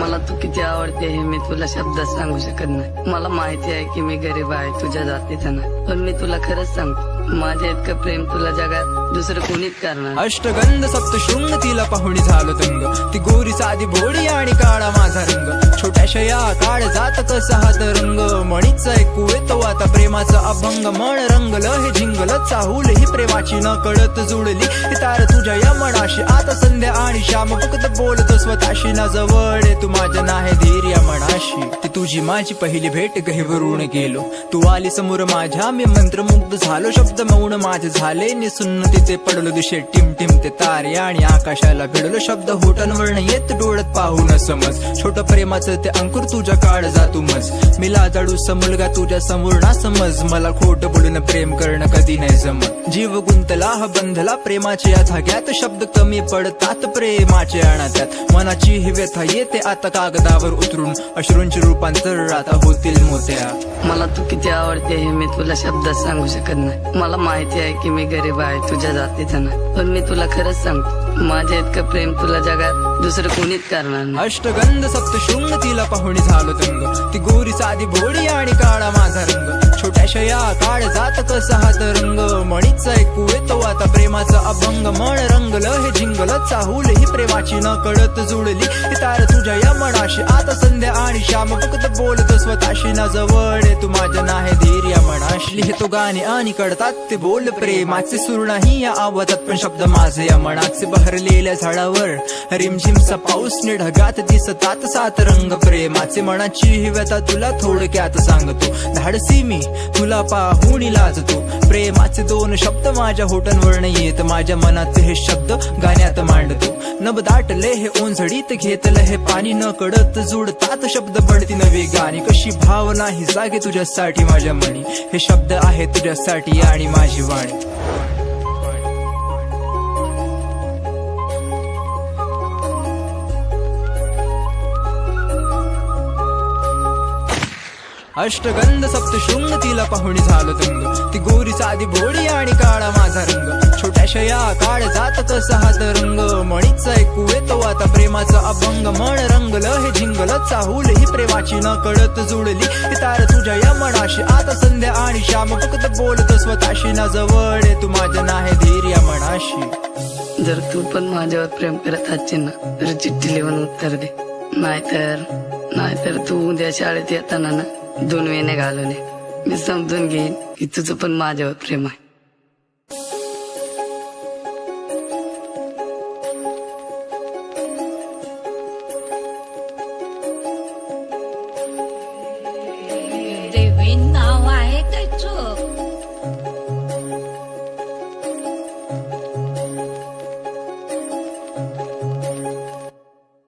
मला तू किती आवडते हे मी तुला शब्दात सांगू शकत नाही. मला माहिती आहे की मी गरीब आहे, तुझ्या जातीचा नाही, पण मी तुला खरंच सांगतो, माझ्या इतकं प्रेम तुला जगात दुसरं कोणीच करणार. अष्टगंध सप्तशृंग तिला पाहुणी झालो दंग. ती गोरी साधी भोळी आणि काळा माझा रंग. छोट्याशा या काळ जात कसा हा तरंग. मणीच ऐकू येतो आता प्रेमाचा अभंग. मन रंगलं हे झिंगलं चाहूल ही प्रेमाची न कळत जुळली. ही तार तुझ्या या मनाशी आता संध्या आणि श्याम फक्त बोलतो स्वतःशी. ना जवळ तू माझ्या नाही धीर या मनाशी. ती तुझी माझी पहिली भेट गहिवरून गेलो. तू आली समोर माझ्या मी मंत्रमुग्ध झालो. शब्द मौन माझे झाले निसुन्न तिथे पडलो. दिशे टिम टिम ते तारे आणि आकाशाला भिडलो. शब्द होटांवरनं येत डोळ्यात पाहून समज. छोट प्रेमाचं ते अंकुर तुझ्या काळ जातू मज. मी लाजाडू मुलगा तुझ्या समोर ना समज. मला खोट बोलून प्रेम करणं कधी नाही जमत. जीव गुंतला हा बंधला प्रेमाच्या या धाग्यात. शब्द कमी पडतात प्रेमाचे अनाथ्यात. मनाची ही व्यथा येते आता कागदावर उतरून. अश्रूंचे रूपांतर आता होतील मोत्या. मला तू किती आवडते हे मी तुला शब्दात सांगू शकत नाही. मला माहिती आहे की मी गरीब आहे, तुझ्या जातीचा नाही, पण मी तुला खरंच सांगतो, माझ्या इतकं प्रेम तुला जगात दुसरं कोणीच करणार नाही. अष्टगंध सप्तशृंग तिला पाहुणी झालो दंग. ती गोरी साधी भोळी आणि काळा माझा रंग. छोट्याशा या काळ जात कसा हा तरंग. मणीच ऐकू येतो आता प्रेमाचा अभंग. मन रंगलं हे झिंगलं चाहूल ही प्रेमाची न कळत जुळली. ही तार तुझ्या या मनाशी आता संध्या आणि श्याम फक्त बोलतो स्वतःशी. ना जवळ तू माझ्या नाही धीर या मनाशी. लिहितो गाणे आणि कळतात ते बोल प्रेमाचे. सूर नाही या आवाजात पण शब्द माझे या मनाचे. बहरलेल्या झाडावर रिमझिमचा पाऊस नि ढगात दिसतात सात रंग प्रेमाचे. मनाची ही व्यथा तुला थोडक्यात सांगतो. धाडसी मी तुला पाहून लाजतो. प्रेमाचे दोन शब्द माझ्या होटांवरनं येत. माझ्या मनाचे हे शब्द गाण्यात मांडतो. नभ दाटले हे ओंझडीत घेतलं हे पाणी. न कळत जुडतात शब्द पडती नवी गाणी. कशी भावना ही जागे तुझ्यासाठी माझ्या मनी. हे शब्द आहे तुझ्यासाठी आणि माझी वाणी. अष्टगंध सप्तशृंग तिला पाहुणी झालो दंग. ती गोरी साधी भोळी आणि काळा माझा रंग. छोट्याशा या काळ जात कसा हा तरंग. मणीच ऐकू येतो आता प्रेमाचा अभंग. मन रंगलं हे झिंगलं चाहूल ही प्रेमाची न कळत जुळली. ही तार तुझ्या या मनाशी आता संध्या आणि श्याम फक्त बोलतो स्वतःशी. ना जवळ तू माझ्या नाही धीर या मनाशी. जर तू पण माझ्यावर प्रेम करत असशील ना तर चिठ्ठी लिहून उत्तर दे. नाहीतर तू उद्या शाळेत येताना ना 2 वेण्या घालून ये. मी समजून घेईन की तुझं पण माझ्यावर प्रेम आहे.